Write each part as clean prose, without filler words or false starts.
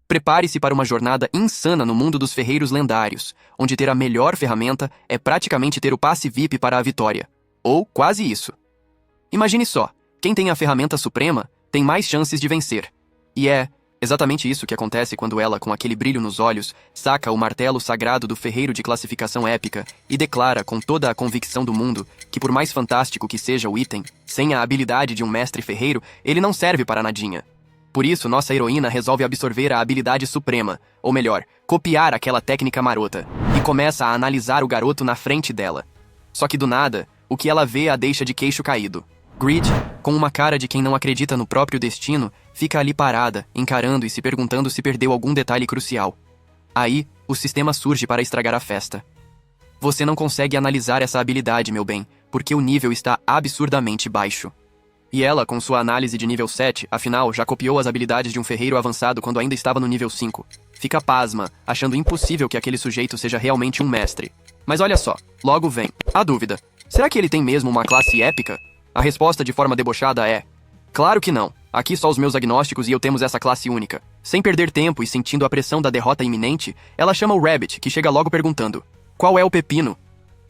Prepare-se para uma jornada insana no mundo dos ferreiros lendários, onde ter a melhor ferramenta é praticamente ter o passe VIP para a vitória. Ou quase isso. Imagine só, quem tem a ferramenta suprema tem mais chances de vencer. E é exatamente isso que acontece quando ela, com aquele brilho nos olhos, saca o martelo sagrado do ferreiro de classificação épica e declara com toda a convicção do mundo que, por mais fantástico que seja o item, sem a habilidade de um mestre ferreiro, ele não serve para nadinha. Por isso, nossa heroína resolve absorver a habilidade suprema, ou melhor, copiar aquela técnica marota, e começa a analisar o garoto na frente dela. Só que do nada, o que ela vê a deixa de queixo caído. Grid, com uma cara de quem não acredita no próprio destino, fica ali parada, encarando e se perguntando se perdeu algum detalhe crucial. Aí, o sistema surge para estragar a festa. Você não consegue analisar essa habilidade, meu bem, porque o nível está absurdamente baixo. E ela, com sua análise de nível 7, afinal, já copiou as habilidades de um ferreiro avançado quando ainda estava no nível 5. Fica pasma, achando impossível que aquele sujeito seja realmente um mestre. Mas olha só, logo vem a dúvida. Será que ele tem mesmo uma classe épica? A resposta de forma debochada é: claro que não. Aqui só os meus agnósticos e eu temos essa classe única. Sem perder tempo e sentindo a pressão da derrota iminente, ela chama o Rabbit, que chega logo perguntando: qual é o pepino?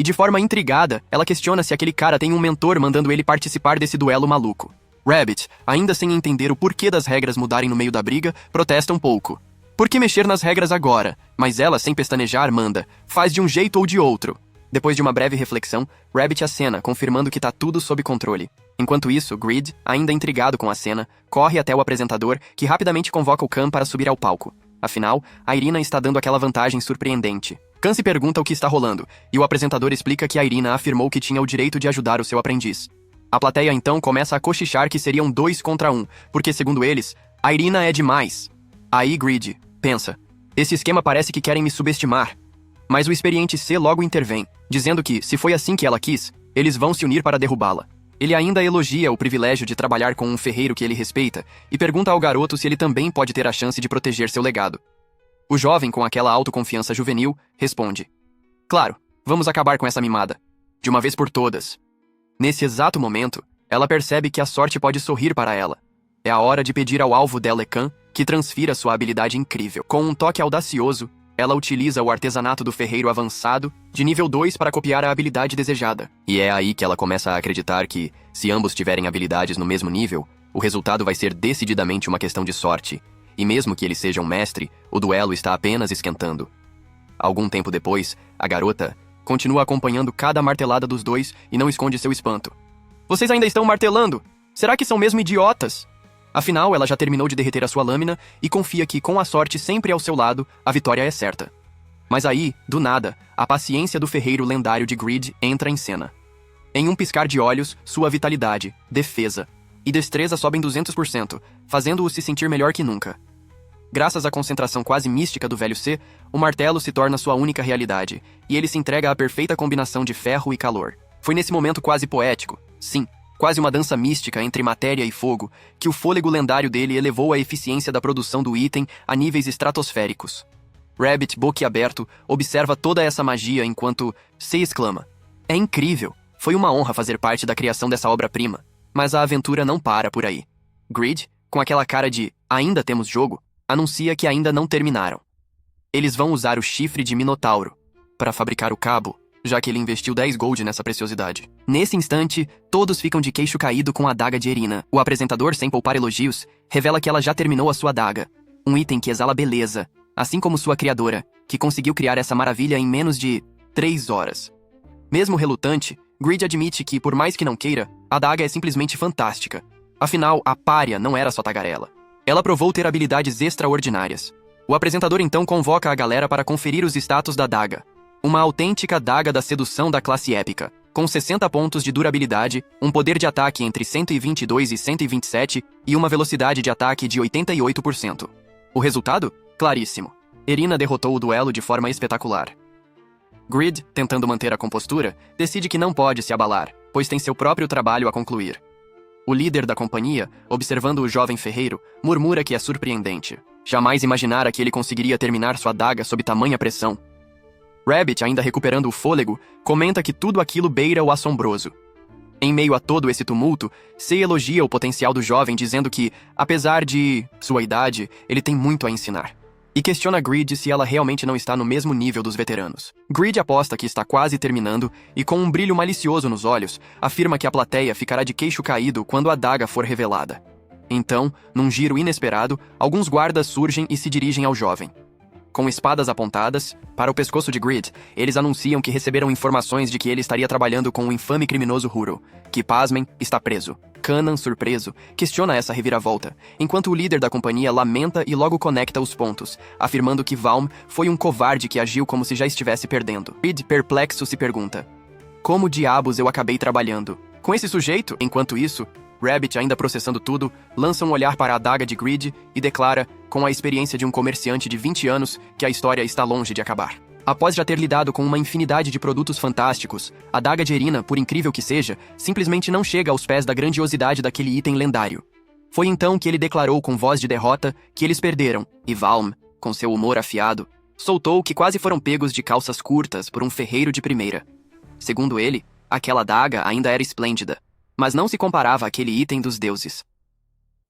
E de forma intrigada, ela questiona se aquele cara tem um mentor mandando ele participar desse duelo maluco. Rabbit, ainda sem entender o porquê das regras mudarem no meio da briga, protesta um pouco. Por que mexer nas regras agora? Mas ela, sem pestanejar, manda: faz de um jeito ou de outro. Depois de uma breve reflexão, Rabbit acena, confirmando que tá tudo sob controle. Enquanto isso, Grid, ainda intrigado com a cena, corre até o apresentador, que rapidamente convoca o Khan para subir ao palco. Afinal, a Irina está dando aquela vantagem surpreendente. Khan se pergunta o que está rolando, e o apresentador explica que a Irina afirmou que tinha o direito de ajudar o seu aprendiz. A plateia então começa a cochichar que seriam 2 contra 1, porque segundo eles, a Irina é demais. Aí Grid pensa: esse esquema parece que querem me subestimar. Mas o experiente C logo intervém, dizendo que, se foi assim que ela quis, eles vão se unir para derrubá-la. Ele ainda elogia o privilégio de trabalhar com um ferreiro que ele respeita e pergunta ao garoto se ele também pode ter a chance de proteger seu legado. O jovem, com aquela autoconfiança juvenil, responde: claro, vamos acabar com essa mimada. De uma vez por todas. Nesse exato momento, ela percebe que a sorte pode sorrir para ela. É a hora de pedir ao alvo dela, Khan, que transfira sua habilidade incrível. Com um toque audacioso, ela utiliza o artesanato do ferreiro avançado de nível 2 para copiar a habilidade desejada. E é aí que ela começa a acreditar que, se ambos tiverem habilidades no mesmo nível, o resultado vai ser decididamente uma questão de sorte. E mesmo que ele seja um mestre, o duelo está apenas esquentando. Algum tempo depois, a garota continua acompanhando cada martelada dos dois e não esconde seu espanto. Vocês ainda estão martelando? Será que são mesmo idiotas? Afinal, ela já terminou de derreter a sua lâmina e confia que, com a sorte sempre ao seu lado, a vitória é certa. Mas aí, do nada, a paciência do ferreiro lendário de Grid entra em cena. Em um piscar de olhos, sua vitalidade, defesa e destreza sobem 200%, fazendo-o se sentir melhor que nunca. Graças à concentração quase mística do velho C, o martelo se torna sua única realidade, e ele se entrega à perfeita combinação de ferro e calor. Foi nesse momento quase poético, sim, quase uma dança mística entre matéria e fogo, que o fôlego lendário dele elevou a eficiência da produção do item a níveis estratosféricos. Rabbit, boquiaberto, observa toda essa magia enquanto C exclama: é incrível! Foi uma honra fazer parte da criação dessa obra-prima. Mas a aventura não para por aí. Grid, com aquela cara de ainda temos jogo, anuncia que ainda não terminaram. Eles vão usar o chifre de Minotauro para fabricar o cabo, já que ele investiu 10 gold nessa preciosidade. Nesse instante, todos ficam de queixo caído com a adaga de Irina. O apresentador, sem poupar elogios, revela que ela já terminou a sua adaga, um item que exala beleza, assim como sua criadora, que conseguiu criar essa maravilha em menos de 3 horas. Mesmo relutante, Grid admite que, por mais que não queira, a adaga é simplesmente fantástica. Afinal, a pária não era só tagarela. Ela provou ter habilidades extraordinárias. O apresentador então convoca a galera para conferir os status da adaga. Uma autêntica daga da sedução da classe épica, com 60 pontos de durabilidade, um poder de ataque entre 122 e 127 e uma velocidade de ataque de 88%. O resultado? Claríssimo. Irina derrotou o duelo de forma espetacular. Grid, tentando manter a compostura, decide que não pode se abalar, pois tem seu próprio trabalho a concluir. O líder da companhia, observando o jovem ferreiro, murmura que é surpreendente. Jamais imaginara que ele conseguiria terminar sua adaga sob tamanha pressão. Rabbit, ainda recuperando o fôlego, comenta que tudo aquilo beira o assombroso. Em meio a todo esse tumulto, C elogia o potencial do jovem, dizendo que, apesar de sua idade, ele tem muito a ensinar. e questiona Grid se ela realmente não está no mesmo nível dos veteranos. Grid aposta que está quase terminando e, com um brilho malicioso nos olhos, afirma que a plateia ficará de queixo caído quando a adaga for revelada. Então, num giro inesperado, alguns guardas surgem e se dirigem ao jovem. Com espadas apontadas para o pescoço de Grid, eles anunciam que receberam informações de que ele estaria trabalhando com o infame criminoso Huro, que, pasmem, está preso. Kanan, surpreso, questiona essa reviravolta, enquanto o líder da companhia lamenta e logo conecta os pontos, afirmando que Valm foi um covarde que agiu como se já estivesse perdendo. Grid, perplexo, se pergunta: como diabos eu acabei trabalhando com esse sujeito? Enquanto isso, Rabbit, ainda processando tudo, lança um olhar para a adaga de Grid e declara, com a experiência de um comerciante de 20 anos, que a história está longe de acabar. Após já ter lidado com uma infinidade de produtos fantásticos, a adaga de Irina, por incrível que seja, simplesmente não chega aos pés da grandiosidade daquele item lendário. Foi então que ele declarou com voz de derrota que eles perderam, e Valm, com seu humor afiado, soltou que quase foram pegos de calças curtas por um ferreiro de primeira. Segundo ele, aquela adaga ainda era esplêndida, mas não se comparava àquele item dos deuses.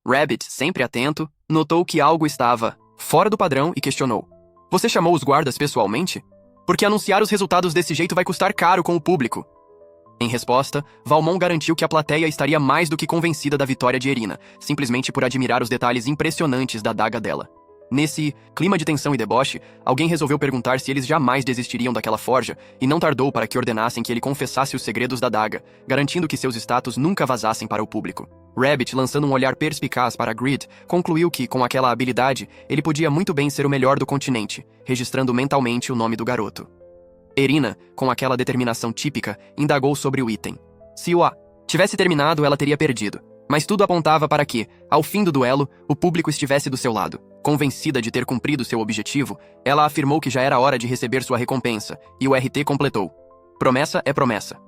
Rabbit, sempre atento, notou que algo estava fora do padrão e questionou: você chamou os guardas pessoalmente? Porque anunciar os resultados desse jeito vai custar caro com o público. Em resposta, Valmont garantiu que a plateia estaria mais do que convencida da vitória de Irina, simplesmente por admirar os detalhes impressionantes da adaga dela. Nesse clima de tensão e deboche, alguém resolveu perguntar se eles jamais desistiriam daquela forja, e não tardou para que ordenassem que ele confessasse os segredos da adaga, garantindo que seus status nunca vazassem para o público. Rabbit, lançando um olhar perspicaz para Grid, concluiu que, com aquela habilidade, ele podia muito bem ser o melhor do continente, registrando mentalmente o nome do garoto. Irina, com aquela determinação típica, indagou sobre o item. Se o tivesse terminado, ela teria perdido. Mas tudo apontava para que, ao fim do duelo, o público estivesse do seu lado. Convencida de ter cumprido seu objetivo, ela afirmou que já era hora de receber sua recompensa, e o RT completou: promessa é promessa.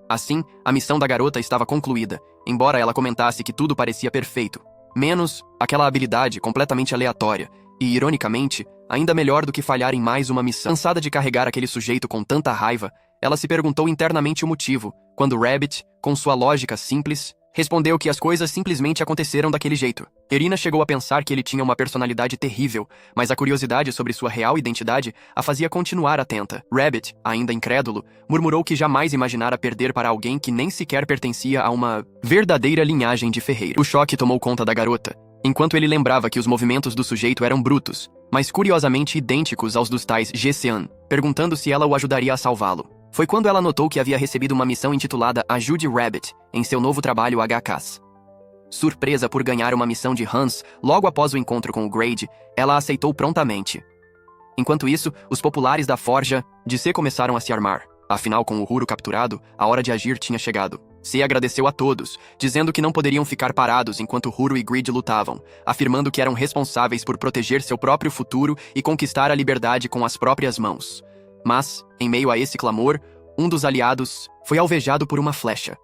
Assim, a missão da garota estava concluída, embora ela comentasse que tudo parecia perfeito, menos aquela habilidade completamente aleatória, e, ironicamente, ainda melhor do que falhar em mais uma missão. Cansada de carregar aquele sujeito com tanta raiva, ela se perguntou internamente o motivo, quando Rabbit, com sua lógica simples, respondeu que as coisas simplesmente aconteceram daquele jeito. Irina chegou a pensar que ele tinha uma personalidade terrível, mas a curiosidade sobre sua real identidade a fazia continuar atenta. Rabbit, ainda incrédulo, murmurou que jamais imaginara perder para alguém que nem sequer pertencia a uma verdadeira linhagem de ferreiro. O choque tomou conta da garota, enquanto ele lembrava que os movimentos do sujeito eram brutos, mas curiosamente idênticos aos dos tais Gecean, perguntando se ela o ajudaria a salvá-lo. Foi quando ela notou que havia recebido uma missão intitulada Ajude Rabbit, em seu novo trabalho HKs. Surpresa por ganhar uma missão de Hans logo após o encontro com o Grade, ela aceitou prontamente. Enquanto isso, os populares da Forja de C começaram a se armar. Afinal, com o Huro capturado, a hora de agir tinha chegado. C agradeceu a todos, dizendo que não poderiam ficar parados enquanto Huro e Grid lutavam, afirmando que eram responsáveis por proteger seu próprio futuro e conquistar a liberdade com as próprias mãos. Mas, em meio a esse clamor, um dos aliados foi alvejado por uma flecha.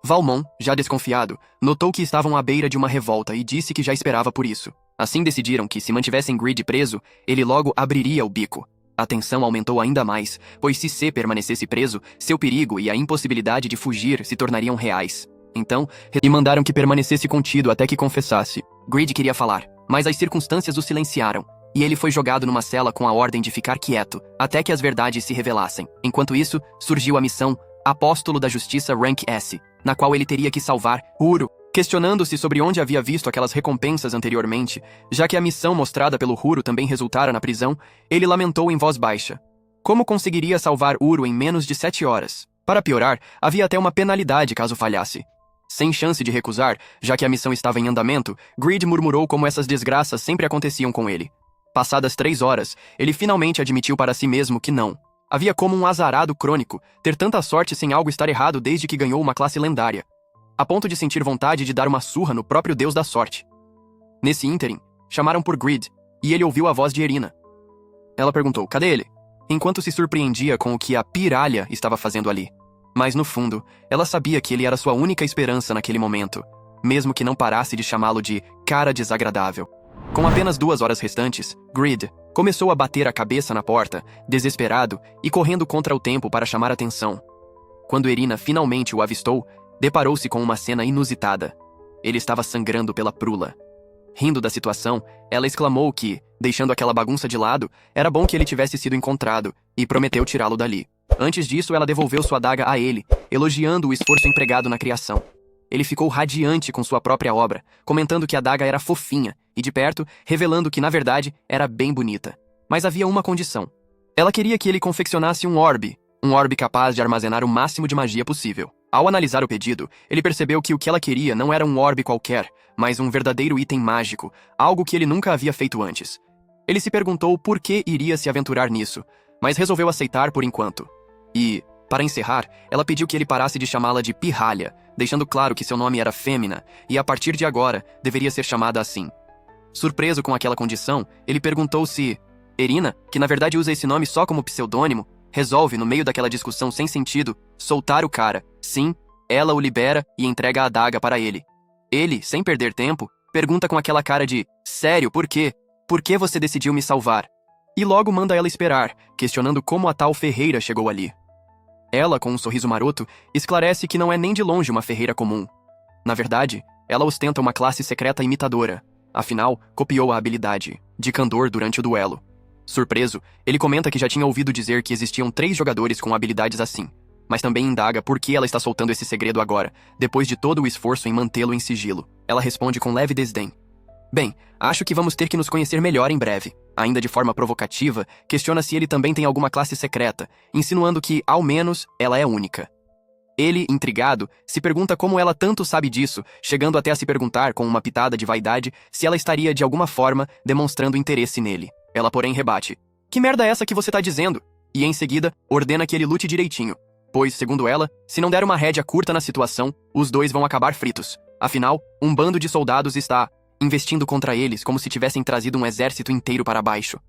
Valmont, já desconfiado, notou que estavam à beira de uma revolta e disse que já esperava por isso. Assim decidiram que, se mantivessem Grid preso, ele logo abriria o bico. A tensão aumentou ainda mais, pois se C permanecesse preso, seu perigo e a impossibilidade de fugir se tornariam reais. Então, lhe mandaram que permanecesse contido até que confessasse. Grid queria falar, mas as circunstâncias o silenciaram, e ele foi jogado numa cela com a ordem de ficar quieto, até que as verdades se revelassem. Enquanto isso, surgiu a missão Apóstolo da Justiça Rank S, na qual ele teria que salvar Huro. Questionando-se sobre onde havia visto aquelas recompensas anteriormente, já que a missão mostrada pelo Huro também resultara na prisão, ele lamentou em voz baixa. Como conseguiria salvar Huro em menos de 7 horas? Para piorar, havia até uma penalidade caso falhasse. Sem chance de recusar, já que a missão estava em andamento, Grid murmurou como essas desgraças sempre aconteciam com ele. Passadas 3 horas, ele finalmente admitiu para si mesmo que não. Havia como um azarado crônico ter tanta sorte sem algo estar errado desde que ganhou uma classe lendária, a ponto de sentir vontade de dar uma surra no próprio deus da sorte. Nesse ínterim, chamaram por Grid, e ele ouviu a voz de Irina. Ela perguntou, cadê ele? Enquanto se surpreendia com o que a piralha estava fazendo ali. Mas no fundo, ela sabia que ele era sua única esperança naquele momento, mesmo que não parasse de chamá-lo de cara desagradável. Com apenas 2 horas restantes, Grid começou a bater a cabeça na porta, desesperado e correndo contra o tempo para chamar atenção. Quando Irina finalmente o avistou, deparou-se com uma cena inusitada. Ele estava sangrando pela prula. Rindo da situação, ela exclamou que, deixando aquela bagunça de lado, era bom que ele tivesse sido encontrado, e prometeu tirá-lo dali. Antes disso, ela devolveu sua adaga a ele, elogiando o esforço empregado na criação. Ele ficou radiante com sua própria obra, comentando que a adaga era fofinha, e de perto, revelando que, na verdade, era bem bonita. Mas havia uma condição. Ela queria que ele confeccionasse um orbe capaz de armazenar o máximo de magia possível. Ao analisar o pedido, ele percebeu que o que ela queria não era um orbe qualquer, mas um verdadeiro item mágico, algo que ele nunca havia feito antes. Ele se perguntou por que iria se aventurar nisso, mas resolveu aceitar por enquanto. E, para encerrar, ela pediu que ele parasse de chamá-la de pirralha, deixando claro que seu nome era Fêmina, e a partir de agora, deveria ser chamada assim. Surpreso com aquela condição, ele perguntou se Irina, que na verdade usa esse nome só como pseudônimo, resolve, no meio daquela discussão sem sentido, soltar o cara. Sim, ela o libera e entrega a adaga para ele. Ele, sem perder tempo, pergunta com aquela cara de sério, por quê? Por que você decidiu me salvar? E logo manda ela esperar, questionando como a tal ferreira chegou ali. Ela, com um sorriso maroto, esclarece que não é nem de longe uma ferreira comum. Na verdade, ela ostenta uma classe secreta imitadora. Afinal, copiou a habilidade de candor durante o duelo. Surpreso, ele comenta que já tinha ouvido dizer que existiam 3 jogadores com habilidades assim, mas também indaga por que ela está soltando esse segredo agora, depois de todo o esforço em mantê-lo em sigilo. Ela responde com leve desdém. Bem, acho que vamos ter que nos conhecer melhor em breve. Ainda de forma provocativa, questiona se ele também tem alguma classe secreta, insinuando que, ao menos, ela é única. Ele, intrigado, se pergunta como ela tanto sabe disso, chegando até a se perguntar, com uma pitada de vaidade, se ela estaria de alguma forma demonstrando interesse nele. Ela, porém, rebate. Que merda é essa que você tá dizendo? E, em seguida, ordena que ele lute direitinho. Pois, segundo ela, se não der uma rédea curta na situação, os dois vão acabar fritos. Afinal, um bando de soldados está investindo contra eles como se tivessem trazido um exército inteiro para baixo.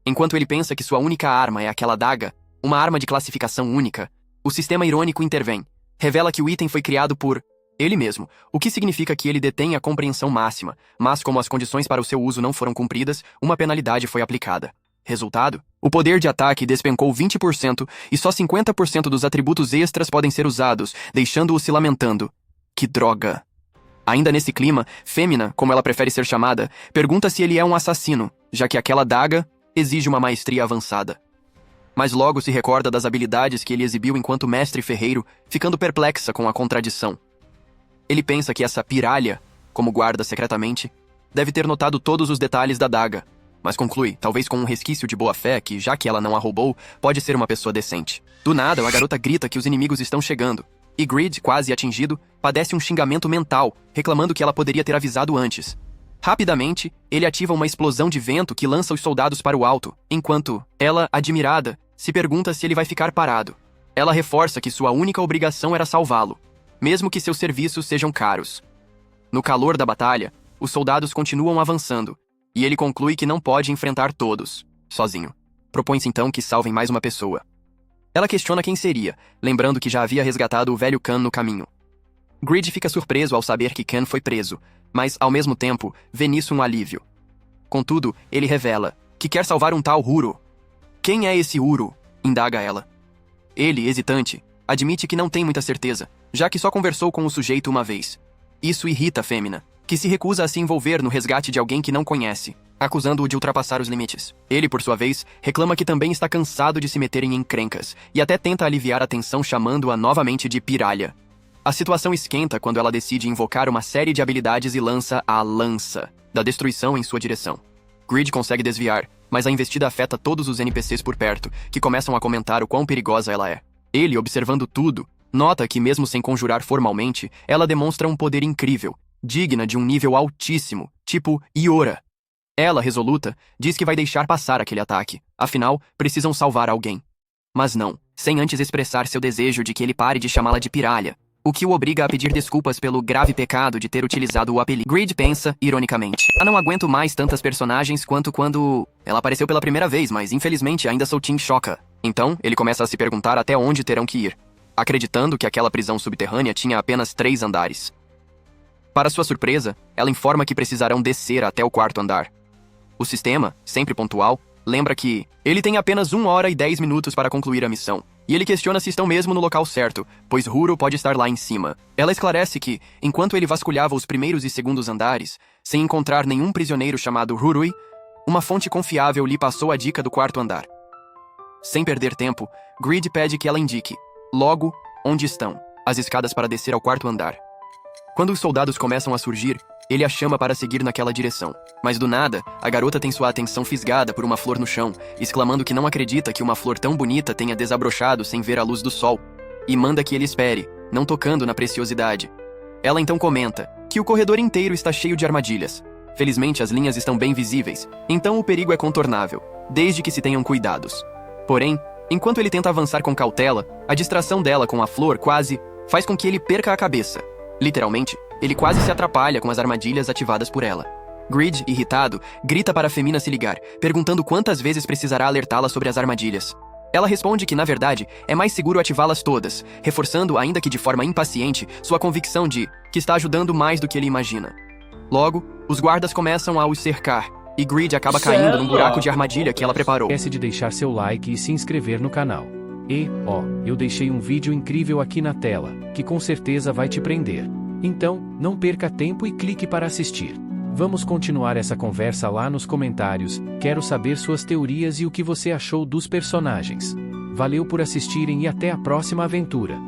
Enquanto ele pensa que sua única arma é aquela adaga, uma arma de classificação única, o sistema irônico intervém. Revela que o item foi criado por ele mesmo, o que significa que ele detém a compreensão máxima, mas como as condições para o seu uso não foram cumpridas, uma penalidade foi aplicada. Resultado? O poder de ataque despencou 20% e só 50% dos atributos extras podem ser usados, deixando-o se lamentando. Que droga! Ainda nesse clima, Fêmina, como ela prefere ser chamada, pergunta se ele é um assassino, já que aquela adaga exige uma maestria avançada. Mas logo se recorda das habilidades que ele exibiu enquanto mestre ferreiro, ficando perplexa com a contradição. Ele pensa que essa pirralha, como guarda secretamente, deve ter notado todos os detalhes da adaga, mas conclui, talvez com um resquício de boa-fé, que, já que ela não a roubou, pode ser uma pessoa decente. Do nada, a garota grita que os inimigos estão chegando, e Grid, quase atingido, padece um xingamento mental, reclamando que ela poderia ter avisado antes. Rapidamente, ele ativa uma explosão de vento que lança os soldados para o alto, enquanto ela, admirada, se pergunta se ele vai ficar parado. Ela reforça que sua única obrigação era salvá-lo, mesmo que seus serviços sejam caros. No calor da batalha, os soldados continuam avançando, e ele conclui que não pode enfrentar todos, sozinho. Propõe-se então que salvem mais uma pessoa. Ela questiona quem seria, lembrando que já havia resgatado o velho Khan no caminho. Grid fica surpreso ao saber que Khan foi preso, mas, ao mesmo tempo, vê nisso um alívio. Contudo, ele revela que quer salvar um tal Huro. Quem é esse Huro? Indaga ela. Ele, hesitante, admite que não tem muita certeza, já que só conversou com o sujeito uma vez. Isso irrita Fêmina, que se recusa a se envolver no resgate de alguém que não conhece, acusando-o de ultrapassar os limites. Ele, por sua vez, reclama que também está cansado de se meter em encrencas, e até tenta aliviar a tensão chamando-a novamente de pirralha. A situação esquenta quando ela decide invocar uma série de habilidades e lança a lança da destruição em sua direção. Grid consegue desviar, mas a investida afeta todos os NPCs por perto, que começam a comentar o quão perigosa ela é. Ele, observando tudo, nota que mesmo sem conjurar formalmente, ela demonstra um poder incrível, digna de um nível altíssimo, tipo Iora. Ela, resoluta, diz que vai deixar passar aquele ataque, afinal, precisam salvar alguém. Mas não, sem antes expressar seu desejo de que ele pare de chamá-la de pirralha, o que o obriga a pedir desculpas pelo grave pecado de ter utilizado o apelido. Grid pensa, ironicamente, não aguento mais tantas personagens quanto quando ela apareceu pela primeira vez, mas infelizmente ainda sou Team Shoka. Então, ele começa a se perguntar até onde terão que ir, acreditando que aquela prisão subterrânea tinha apenas 3 andares. Para sua surpresa, ela informa que precisarão descer até o 4º andar. O sistema, sempre pontual, lembra que ele tem apenas 1 hora e 10 minutos para concluir a missão, E ele questiona se estão mesmo no local certo, pois Huro pode estar lá em cima. Ela esclarece que, enquanto ele vasculhava os primeiros e segundos andares, sem encontrar nenhum prisioneiro chamado Hurui, uma fonte confiável lhe passou a dica do quarto andar. Sem perder tempo, Grid pede que ela indique, logo, onde estão as escadas para descer ao quarto andar. Quando os soldados começam a surgir, ele a chama para seguir naquela direção. Mas do nada, a garota tem sua atenção fisgada por uma flor no chão, exclamando que não acredita que uma flor tão bonita tenha desabrochado sem ver a luz do sol, e manda que ele espere, não tocando na preciosidade. Ela então comenta que o corredor inteiro está cheio de armadilhas. Felizmente as linhas estão bem visíveis, então o perigo é contornável, desde que se tenham cuidados. Porém, enquanto ele tenta avançar com cautela, a distração dela com a flor quase faz com que ele perca a cabeça. Literalmente, ele quase se atrapalha com as armadilhas ativadas por ela. Grid, irritado, grita para a Femina se ligar, perguntando quantas vezes precisará alertá-la sobre as armadilhas. Ela responde que, na verdade, é mais seguro ativá-las todas, reforçando, ainda que de forma impaciente, sua convicção de que está ajudando mais do que ele imagina. Logo, os guardas começam a os cercar, e Grid acaba caindo num buraco de armadilha que ela preparou. Não esquece de deixar seu like e se inscrever no canal. E, eu deixei um vídeo incrível aqui na tela, que com certeza vai te prender. Então, não perca tempo e clique para assistir. Vamos continuar essa conversa lá nos comentários, quero saber suas teorias e o que você achou dos personagens. Valeu por assistirem e até a próxima aventura.